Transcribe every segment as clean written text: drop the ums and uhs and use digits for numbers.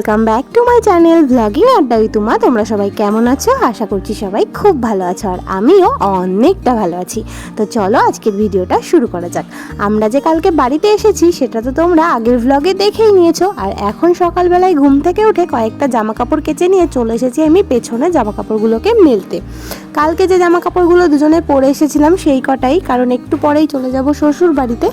Welcome back to my channel blogging আড্ডা উইতুমা। তোমরা সবাই কেমন আছো? আশা করছি সবাই খুব ভালো আছো, আর আমিও অনেকটা ভালো আছি। তো চলো আজকের ভিডিওটা শুরু করা যাক। আমরা যে কালকে বাড়িতে এসেছি সেটা তো তোমরা আগের ব্লগে দেখেই নিয়েছো। আর এখন সকালবেলায় ঘুম থেকে উঠে কয়েকটা জামা কাপড় কেচে নিয়ে চলে এসেছি আমি পেছনে জামা কাপড়গুলোকে মেলতে। কালকে যে জামা কাপড়গুলো দুজনে পরে এসেছিলাম সেই কটাই, কারণ একটু পরেই চলে যাব শ্বশুর বাড়িতে।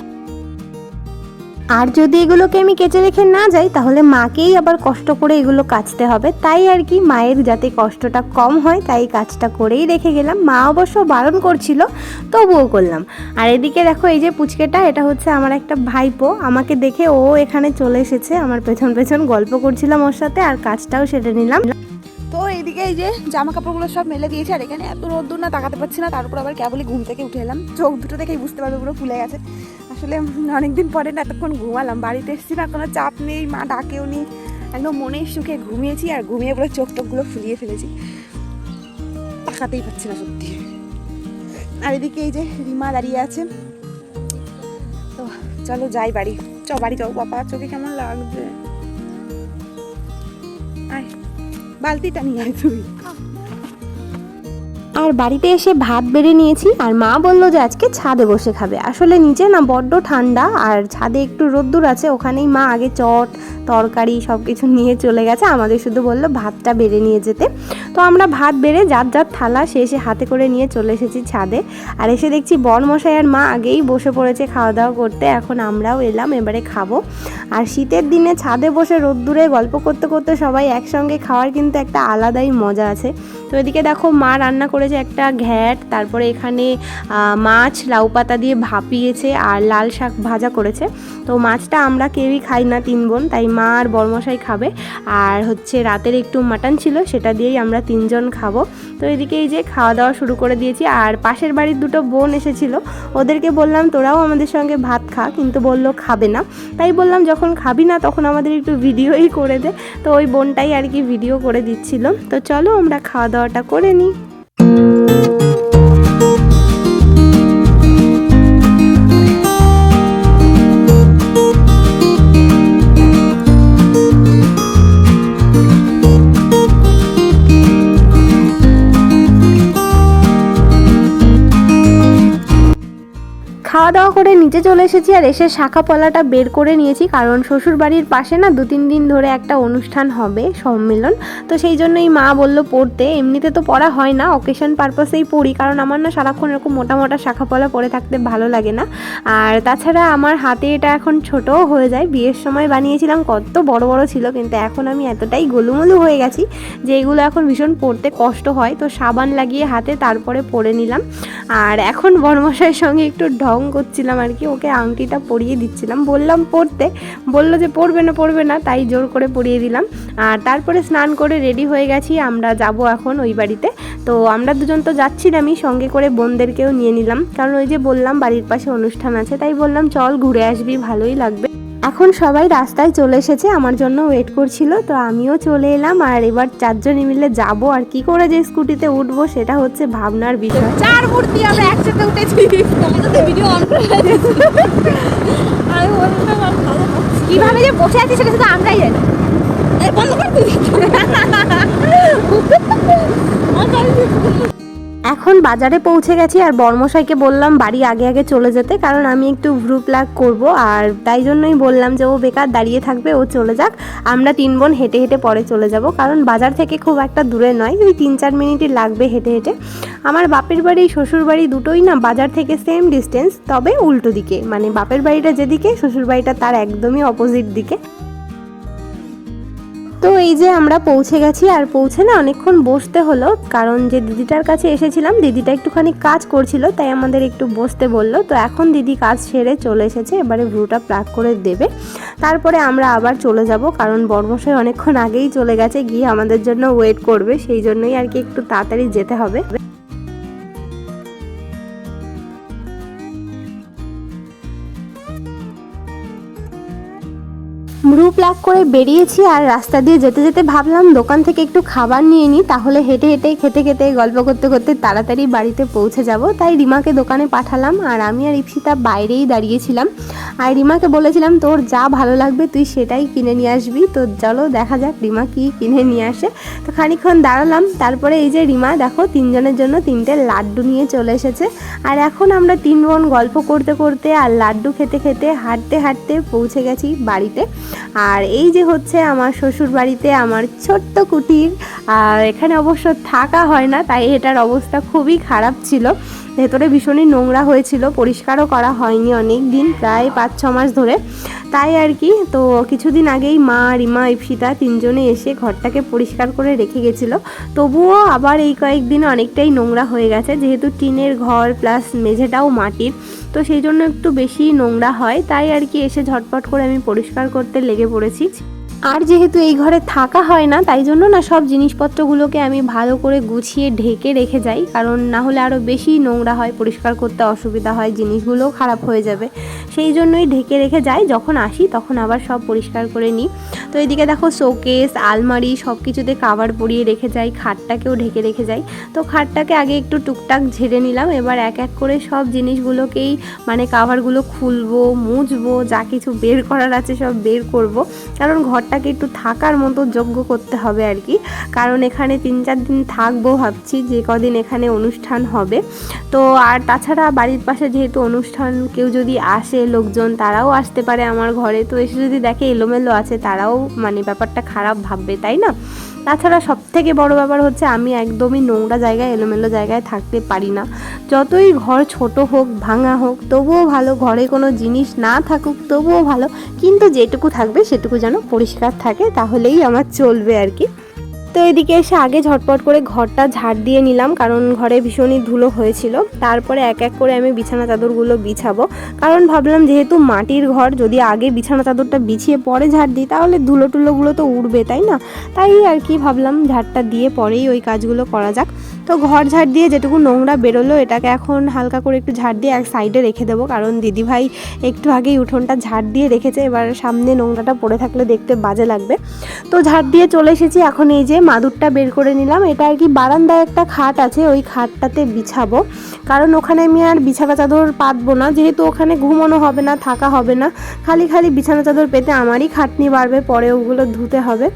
আর যদি এগুলোকে আমি কেচে রেখে না যাই তাহলে মাকেই আবার কষ্ট করে এগুলো কাচতে হবে, তাই আর কি মায়ের যাতে কষ্টটা কম হয় তাই কাজটা করেই রেখে গেলাম। মা অবশ্য বারণ করছিল, তবুও করলাম। আর এদিকে দেখো এই যে পুচকেটা, এটা হচ্ছে আমার একটা ভাইপো। আমাকে দেখে ও এখানে চলে এসেছে, আমার পেছন পেছন গল্প করছিলাম ওর সাথে, আর কাজটাও সেরে নিলাম। তো এইদিকে এই যে জামা কাপড়গুলো সব মেলে দিয়েছে, আর এখানে এত রোদ্দুর না তাকাতে পারছি না, তার উপর আবার কেবলই ঘুম থেকে উঠে এলাম। চোখ দুটো দেখেই বুঝতে পারবে পুরো ফুলে গেছে। আসলে অনেকদিন পরে না এতক্ষণ ঘুমালাম, বাড়িতে এসেছি না, কোনো চাপ নেই, মা ডাকেও নি, একদম মনের সুখে ঘুমিয়েছি। আর ঘুমিয়ে পুরো চোখ টোকগুলো ফুলিয়ে ফেলেছি, তাকাতেই পারছি না সত্যি। আর এদিকে এই যে রিমা দাঁড়িয়ে আছে। তো চলো যাই বাড়ি, বাড়ি যাও। বাবা চোখে কেমন লাগছে, আয় বালতিটা নিয়ে আয় তুই। আর বাড়িতে এসে ভাত বেড়ে নিয়েছি, আর মা বললো যে আজকে ছাদে বসে খাবে। আসলে নিচে না বড্ড ঠান্ডা, আর ছাদে একটু রোদ্দুর আছে, ওখানেই মা আগে চট তরকারি সব কিছু নিয়ে চলে গেছে। আমাদের শুধু বললো ভাতটা বেড়ে নিয়ে যেতে। তো আমরা ভাত বেড়ে যার যার থালা সে এসে হাতে করে নিয়ে চলে এসেছি ছাদে। আর এসে দেখছি বরমশাই আর মা আগেই বসে পড়েছে খাওয়া দাওয়া করতে। এখন আমরাও এলাম, এবারে খাবো। আর শীতের দিনে ছাদে বসে রোদ্দুরে গল্প করতে করতে সবাই একসঙ্গে খাওয়ার কিন্তু একটা আলাদাই মজা আছে। তো এদিকে দেখো মা রান্না করেছে একটা ঘ্যাট, তারপরে এখানে মাছ লাউ পাতা দিয়ে ভাপিয়েছে, আর লাল শাক ভাজা করেছে। তো মাছটা আমরা কেউই খাই না তিন বোন, তাই মা আর বরমশাই খাবে। আর হচ্ছে রাতের একটু মাটন ছিল, সেটা দিয়েই আমরা তিনজন খাবো। তো এদিকে এই যে খাওয়া দাওয়া শুরু করে দিয়েছি। আর পাশের বাড়ির দুটো বোন এসেছিল, ওদেরকে বললাম তোরাও আমাদের সঙ্গে ভাত খা, কিন্তু বললো খাবে না। তাই বললাম যখন খাবি না তখন আমাদের একটু ভিডিওই করে দে। তো ওই বোনটাই আর কি ভিডিও করে দিচ্ছিল। তো চলো আমরা খাওয়া দাওয়াটা করে নিই। খাওয়া দাওয়া করে নিচে চলে এসেছি, আর এসে শাখা পলাটা বের করে নিয়েছি, কারণ শ্বশুর বাড়ির পাশে না 2-3 দিন ধরে একটা অনুষ্ঠান হবে, সম্মেলন। তো সেই জন্যই মা বললো পড়তে। এমনিতে তো পড়া হয় না, অকেশন পারপাসেই পড়ি, কারণ আমার না সারাক্ষণ এরকম মোটা মোটা শাখা পলা পরে থাকতে ভালো লাগে না। আর তাছাড়া আমার হাতে এটা এখন ছোটও হয়ে যায়। বিয়ের সময় বানিয়েছিলাম, কত বড় বড় ছিল, কিন্তু এখন আমি এতটাই গোলুমলু হয়ে গেছি যে এগুলো এখন ভীষণ পরতে কষ্ট হয়। তো সাবান লাগিয়ে হাতে তারপরে পরে নিলাম। আর এখন বরমশাইয়ের সঙ্গে একটু ঢং করছিলাম আর কি, ওকে আংটিটা পরিয়ে দিচ্ছিলাম, বললাম পরতে, বললো যে পরবে না, তাই জোর করে পরিয়ে দিলাম। আর তারপরে স্নান করে রেডি হয়ে গেছি, আমরা যাব এখন ওই বাড়িতে। তো আমরা দুজন তো যাচ্ছিলামই, সঙ্গে করে বোনদেরকেও নিয়ে নিলাম, কারণ ওই যে বললাম বাড়ির পাশে অনুষ্ঠান আছে, তাই বললাম চল ঘুরে আসবি, ভালোই লাগবে। এখন সবাই রাস্তায় চলে এসেছে, আমার জন্য ওয়েট করছিল। তো আমিও চলে এলাম, আর এবার 4 জন মিলে যাব। আর কি করে যে স্কুটিতে উঠবো সেটা হচ্ছে ভাবনার বিষয়। 4 মূর্তি আমরা একসাথে উঠেছি, ভিডিও অন করে কিভাবে যে বসে আছি সেটা শুধু আমরাই জানি। বন্ধ কর তুই। এখন বাজারে পৌঁছে গেছি, আর বর্মশাইকে বললাম বাড়ি আগে আগে চলে যেতে, কারণ আমি একটু ভ্রু প্লাগ করবো। আর তাই জন্যই বললাম যে ও বেকার দাঁড়িয়ে থাকবে, ও চলে যাক, আমরা 3 বোন হেঁটে হেঁটে পরে চলে যাব, কারণ বাজার থেকে খুব একটা দূরে নয়, ওই 3-4 মিনিটই লাগবে হেঁটে হেঁটে। আমার বাপের বাড়ি শ্বশুর বাড়ি দুটোই না বাজার থেকে সেম ডিস্টেন্স, তবে উল্টো দিকে, মানে বাপের বাড়িটা যেদিকে শ্বশুর বাড়িটা তার একদমই অপোজিট দিকে। তো এই যে আমরা পৌঁছে গেছি, আর পৌঁছে না অনেকক্ষণ বসতে হলো, কারণ যে দিদিটার কাছে এসেছিলাম দিদিটা একটুখানি কাজ করছিল, তাই আমাদের একটু বসতে বললো। তো এখন দিদি কাজ সেরে চলে এসেছে, এবারে ভ্রুটা প্লাগ করে দেবে, তারপরে আমরা আবার চলে যাব, কারণ বরমশাই অনেকক্ষণ আগেই চলে গেছে, গিয়ে আমাদের জন্য ওয়েট করবে, সেই জন্যই আর কি একটু তাড়াতাড়ি যেতে হবে। ব্রু প্লাক করে বেরিয়েছি আর রাস্তা দিয়ে যেতে যেতে ভাবলাম দোকান থেকে একটু খাবার নিয়ে নিই, তাহলে হেঁটে হেঁটে খেতে খেতে গল্প করতে করতে তাড়াতাড়ি বাড়িতে পৌঁছে যাব। তাই রিমাকে দোকানে পাঠালাম আর আমি আর ইপসিতা বাইরেই দাঁড়িয়েছিলাম। আর রিমাকে বলেছিলাম তোর যা ভালো লাগবে তুই সেটাই কিনে নিয়ে আসবি। তো চলো দেখা যাক রিমা কি কিনে নিয়ে আসে। তো খানিকক্ষণ দাঁড়ালাম, তারপরে এই যে রিমা দেখো তিনজনের জন্য 3টে লাড্ডু নিয়ে চলে এসেছে। আর এখন আমরা 3 বোন গল্প করতে করতে আর লাড্ডু খেতে খেতে হাঁটতে হাঁটতে পৌঁছে গেছি বাড়িতে। আর এই যে হচ্ছে আমার শ্বশুর বাড়িতে আমার ছোট্ট কুটির। আর এখানে অবশ্য থাকা হয় না, তাই এটার অবস্থা খুবই খারাপ ছিল। ভেতরে ভীষণই নোংরা হয়েছিল, পরিষ্কারও করা হয়নি অনেক দিন, প্রায় 5-6 মাস ধরে। তাই আর কি, তো কিছুদিন আগেই মা, রিমা, ইপসিতা 3জনে এসে ঘরটাকে পরিষ্কার করে রেখে গেছিলো। তবুও আবার এই কয়েকদিনে অনেকটাই নোংরা হয়ে গেছে, যেহেতু টিনের ঘর প্লাস মেঝেটাও মাটির, তো সেই জন্য একটু বেশি নোংরা হয়। তাই আর কি এসে ঝটপট করে আমি পরিষ্কার করতে লেগে পড়েছি। আর যেহেতু এই ঘরে থাকা হয় না, তাই জন্য না সব জিনিসপত্রগুলোকে আমি ভালো করে গুছিয়ে ঢেকে রেখে যাই, কারণ না হলে আরও বেশি নোংরা হয়, পরিষ্কার করতে অসুবিধা হয়, জিনিসগুলোও খারাপ হয়ে যাবে। সেই জন্যই ঢেকে রেখে যাই, যখন আসি তখন আবার সব পরিষ্কার করে নিই। তো এদিকে দেখো শোকেস, আলমারি সব কিছুতে কাভার পরিয়ে রেখে যাই, খাটটাকেও ঢেকে রেখে যাই। তো খাটটাকে আগে একটু টুকটাক ঝেড়ে নিলাম, এবার এক এক করে সব জিনিসগুলোকেই মানে কাভারগুলো খুলবো, মুছবো, যা কিছু বের করার আছে সব বের করব, কারণ ঘরটাকে একটু থাকার মতো যোগ্য করতে হবে আর কি। কারণ এখানে 3-4 দিন থাকবো ভাবছি, যে কদিন এখানে অনুষ্ঠান হবে। তো আর তাছাড়া বাড়ির পাশে যেহেতু অনুষ্ঠান, কেউ যদি আসে লোকজন, তারাও আসতে পারে আমার ঘরে, তো এসে যদি দেখে এলোমেলো আছে তারাও মানে ব্যাপারটা খারাপ ভাববে, তাই না? তাছাড়া সবথেকে বড় ব্যাপার হচ্ছে আমি একদমই নোংরা জায়গায়, এলোমেলো জায়গায় থাকতে পারি না। যতই ঘর ছোট হোক, ভাঙা হোক, তবুও ভালো, ঘরে কোনো জিনিস না থাকুক তবুও ভালো, কিন্তু যেটুকু থাকবে সেটুকু যেন পরিষ্কার থাকে, তাহলেই আমার চলবে আর কি। তো এদিকে এসে আগে ঝটপট করে ঘরটা ঝাড় দিয়ে নিলাম, কারণ ঘরে ভীষণই ধুলো হয়েছিল। তারপরে এক এক করে আমি বিছানা চাদরগুলো বিছাবো, কারণ ভাবলাম যেহেতু মাটির ঘর, যদি আগে বিছানা চাদরটা বিছিয়ে পরে ঝাড় দিই তাহলে ধুলো টুলোগুলো তো উঠবে, তাই না? তাই আর কি ভাবলাম ঝাড়টা দিয়ে পরেই ওই কাজগুলো করা যাক। তো ঘর ঝাড় দিয়ে যেটুকু নোংরা বেরোলো, এটাকে এখন হালকা করে একটু ঝাড় দিয়ে এক সাইডে রেখে দেবো, কারণ দিদিভাই একটু আগেই উঠোনটা ঝাড় দিয়ে রেখেছে, এবার সামনে নোংরাটা পড়ে থাকলে দেখতে বাজে লাগবে। তো ঝাড় দিয়ে চলে এসেছি, এখন এই যে মাদুরটা বের করে নিলাম। এটা আর কি বারান্দায় একটা খাট আছে, ওই খাটটাতে বিছাবো, কারণ ওখানে আমি আর বিছানা চাদর পাতবো না, যেহেতু ওখানে ঘুমানো হবে না, থাকা হবে না, খালি খালি বিছানা চাদর পেতে আমারই খাটনি বাড়বে, পরে ওগুলো ধুতে হবে।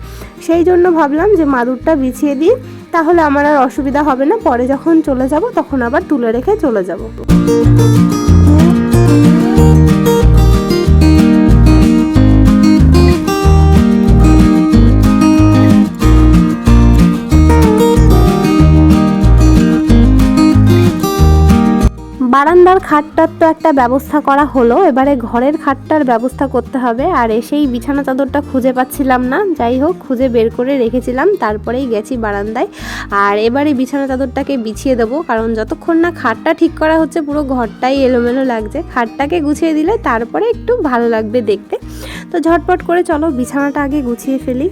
সেই জন্য ভাবলাম যে মাদুরটা বিছিয়ে দিই, তাহলে আমার আর অসুবিধা হবে না, পরে যখন চলে যাব তখন আবার তুলে রেখে চলে যাব। বারান্দার খাটটার তো একটা ব্যবস্থা করা হলো, এবারে ঘরের খাটটার ব্যবস্থা করতে হবে। আর এসেই বিছানা চাদরটা খুঁজে পাচ্ছিলাম না, যাই হোক খুঁজে বের করে রেখেছিলাম, তারপরেই গেছি বারান্দায়। আর এবারে বিছানা চাদরটাকে বিছিয়ে দেবো, কারণ যতক্ষণ না খাটটা ঠিক করা হচ্ছে পুরো ঘরটাই এলোমেলো লাগছে। খাটটাকে গুছিয়ে দিলে তারপরে একটু ভালো লাগবে দেখতে। তো ঝটপট করে চলো বিছানাটা আগে গুছিয়ে ফেলি।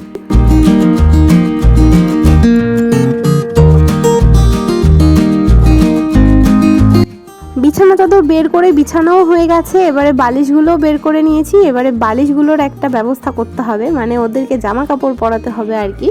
বিছানা চাদর বের করে বিছানাও হয়ে গেছে, এবারে বালিশগুলো বের করে নিয়েছি। এবারে বালিশগুলোর একটা ব্যবস্থা করতে হবে, মানে ওদেরকে জামা কাপড় পরাতে হবে আর কি।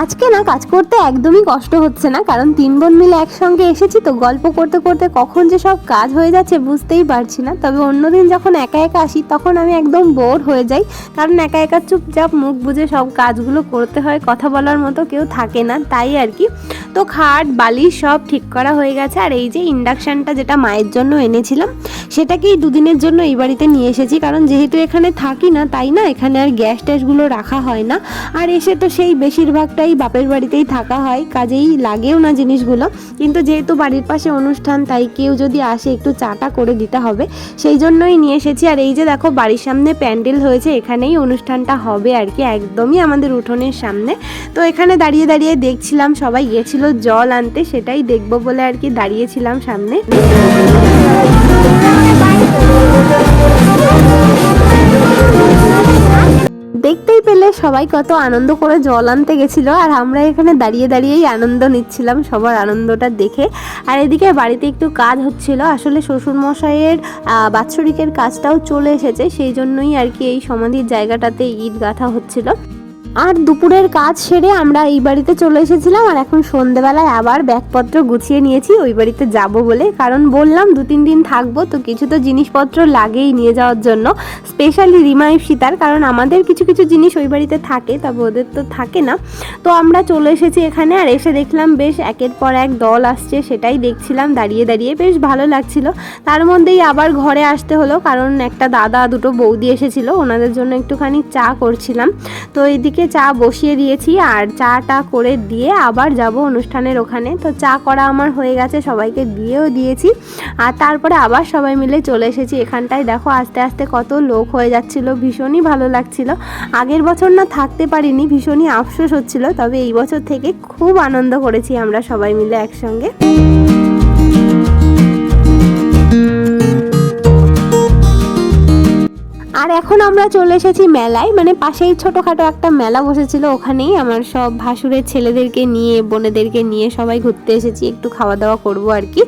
আজকে না কাজ করতে একদমই কষ্ট হচ্ছে না, কারণ 3 বোন মিলে একসঙ্গে এসেছি, তো গল্প করতে করতে কখন যে সব কাজ হয়ে যাচ্ছে বুঝতেই পারছি না। তবে অন্যদিন যখন একা একা আসি তখন আমি একদম বোর হয়ে যাই, কারণ একা একা চুপচাপ মুখ বুজে সব কাজগুলো করতে হয়, কথা বলার মতো কেউ থাকে না, তাই আর কি। তো খাট বালিশ সব ঠিক করা হয়ে গেছে। আর এই যে ইন্ডাকশানটা যেটা মায়ের জন্য এনেছিলাম, সেটাকেই 2 দিনের জন্য এই বাড়িতে নিয়ে এসেছি, কারণ যেহেতু এখানে থাকি না, তাই না এখানে আর গ্যাস ট্যাসগুলো রাখা হয় না। আর এসে তো সেই বেশিরভাগটাই বাপের বাড়িতেই থাকা হয়, কাজেই লাগেও না জিনিসগুলো। কিন্তু যেহেতু বাড়ির পাশে অনুষ্ঠান, তাই কেউ যদি আসে একটু চাটা করে দিতে হবে, সেই জন্যই নিয়ে এসেছি। আর এই যে দেখো বাড়ির সামনে প্যান্ডেল হয়েছে, এখানেই অনুষ্ঠানটা হবে আর কি, একদমই আমাদের উঠোনের সামনে। তো এখানে দাঁড়িয়ে দাঁড়িয়ে দেখছিলাম, সবাই গেছিল জল আনতে, সেটাই দেখবো বলে আর কি দাঁড়িয়েছিলাম সামনে। দেখতেই পেলে সবাই কত আনন্দ করে জল আনতে গেছিলো, আর আমরা এখানে দাঁড়িয়ে দাঁড়িয়েই আনন্দ নিচ্ছিলাম সবার আনন্দটা দেখে। আর এদিকে বাড়িতে একটু কাজ হচ্ছিল, আসলে শ্বশুরমশাইয়ের বাৎসরিকের কাজটাও চলে এসেছে, সেই জন্যই আর কি এই সমাধির জায়গাটাতে ইট গাঁথা হচ্ছিল। আর দুপুরের কাজ সেরে আমরা এই বাড়িতে চলে এসেছিলাম, আর এখন সন্ধেবেলায় আবার ব্যাগপত্র গুছিয়ে নিয়েছি ওই বাড়িতে যাব বলে, কারণ বললাম 2-3 দিন থাকবো, তো কিছু তো জিনিসপত্র লাগেই নিয়ে যাওয়ার জন্য, স্পেশালি রিমা ইপসিতার, কারণ আমাদের কিছু কিছু জিনিস ওই বাড়িতে থাকে, তবে ওদের তো থাকে না। তো আমরা চলে এসেছি এখানে, আর এসে দেখলাম বেশ একের পর এক দল আসছে, সেটাই দেখছিলাম দাঁড়িয়ে দাঁড়িয়ে, বেশ ভালো লাগছিল। তার মধ্যেই আবার ঘরে আসতে হলো, কারণ একটা দাদা দুটো বৌদি এসেছিলো, ওনাদের জন্য একটুখানি চা করছিলাম। তো এইদিকে চা বসিয়ে দিয়েছি, আর চাটা করে দিয়ে আবার যাব অনুষ্ঠানের ওখানে। তো চা করা আমার হয়ে গেছে, সবাইকে দিয়েও দিয়েছি, আর তারপরে আবার সবাই মিলে চলে এসেছি এখানটায়। দেখো আস্তে আস্তে কত লোক হয়ে যাচ্ছিল, ভীষণই ভালো লাগছিল। আগের বছর না থাকতে পারিনি, ভীষণই আফসোস হচ্ছিল, তবে এই বছর থেকে খুব আনন্দ করেছি আমরা সবাই মিলে একসঙ্গে। আর এখন আমরা চলে এসেছি মেলায়, মানে পাশেই ছোটোখাটো একটা মেলা বসেছিল, ওখানেই আমার সব ভাসুরের ছেলেদেরকে নিয়ে বোনেদেরকে নিয়ে সবাই ঘুরতে এসেছি, একটু খাওয়া দাওয়া করবো আর কি।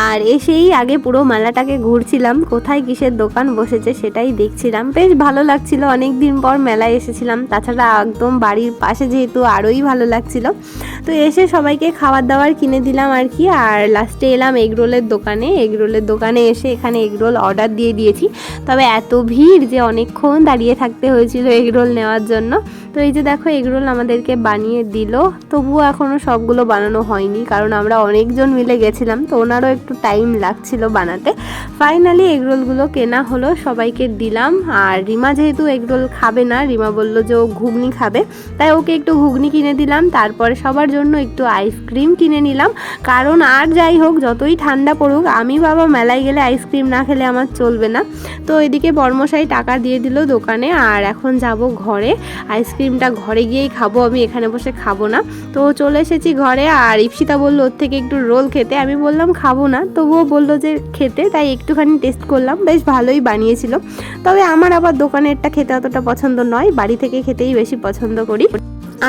আর এসেই আগে পুরো মেলাটাকে ঘুরছিলাম, কোথায় কিসের দোকান বসেছে সেটাই দেখছিলাম, বেশ ভালো লাগছিল, অনেক দিন পর মেলায় এসেছিলাম, তাছাড়া একদম বাড়ির পাশে যেহেতু আরোই ভালো লাগছিল। তো এসে সবাইকে খাবার দাবার কিনে দিলাম আর কি, আর লাস্টে এলাম এগরোলের দোকানে। এগরোলের দোকানে এসে এখানে এগরোল অর্ডার দিয়ে দিয়েছি, তবে এত ভিড় যে অনেকক্ষণ দাঁড়িয়ে থাকতে হয়েছিল এগরোল নেওয়ার জন্য। তো এই যে দেখো এগরোল আমাদেরকে বানিয়ে দিল, তবুও এখনও সবগুলো বানানো হয়নি, কারণ আমরা অনেকজন মিলে গেছিলাম, তো ওনারও একটু টাইম লাগছিল বানাতে। ফাইনালি এগরোলগুলো কেনা হলো, সবাইকে দিলাম। আর রিমা যেহেতু এগরোল খাবে না, রিমা বলল যে ও ঘুগনি খাবে, তাই ওকে একটু ঘুগনি কিনে দিলাম। তারপরে সবার জন্য একটু আইসক্রিম কিনে নিলাম, কারণ আর যাই হোক যতই ঠান্ডা পড়ুক, আমি বাবা মেলায় গেলে আইসক্রিম না খেলে আমার চলবে না। তো এদিকে বর্মশাই টাকা দিয়ে দিল দোকানে, আর এখন যাব ঘরে, আইসক্রিমটা ঘরে গিয়েই খাবো, আমি এখানে বসে খাবো না। তো চলে এসেছি ঘরে, আর ইপসিতা বললো ওর থেকে একটু রোল খেতে, আমি বললাম খাবো না, তবুও বললো যে খেতে, তাই একটুখানি টেস্ট করলাম, বেশ ভালোই বানিয়েছিল। তবে আমার আবার দোকানেরটা খেতে অতটা পছন্দ নয়, বাড়ি থেকে খেতেই বেশি পছন্দ করি।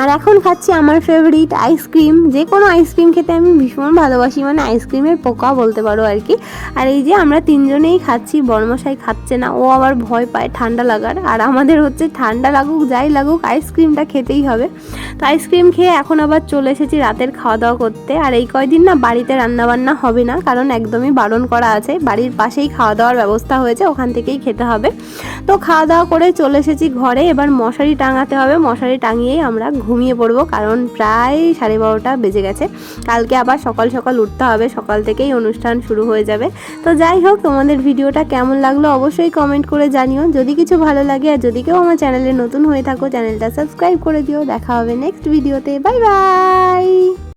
আর এখন খাচ্ছি আমার ফেভারিট আইসক্রিম, যে কোনো আইসক্রিম খেতে আমি ভীষণ ভালোবাসি, মানে আইসক্রিমের পোকা বলতে পারো আর কি। আর এই যে আমরা তিনজনেই খাচ্ছি, বর্মশাই খাচ্ছে না, ও আবার ভয় পায় ঠান্ডা লাগার, আর আমাদের হচ্ছে ঠান্ডা লাগুক যাই লাগুক আইসক্রিমটা খেতেই হবে। তো আইসক্রিম খেয়ে এখন আবার চলে এসেছি রাতের খাওয়া দাওয়া করতে। আর এই কয়দিন না বাড়িতে রান্নাবান্না হবে না, কারণ একদমই বারণ করা আছে, বাড়ির পাশেই খাওয়া দাওয়ার ব্যবস্থা হয়েছে, ওখান থেকেই খেতে হবে। তো খাওয়া দাওয়া করে চলে এসেছি ঘরে, এবার মশারি টাঙাতে হবে, মশারি টাঙিয়েই আমরা ঘুমিয়ে পড়বো, কারণ প্রায় 12:30 বেজে গেছে, কালকে আবার সকাল সকাল উঠতে হবে, সকাল থেকেই অনুষ্ঠান শুরু হয়ে যাবে। তো যাই হোক, তোমাদের ভিডিওটা কেমন লাগলো অবশ্যই কমেন্ট করে জানিও, যদি কিছু ভালো লাগে, আর যদি কেউ আমার চ্যানেলে নতুন হয়ে থাকো চ্যানেলটা সাবস্ক্রাইব করে দিও। দেখা হবে নেক্সট ভিডিওতে, বাই বাই।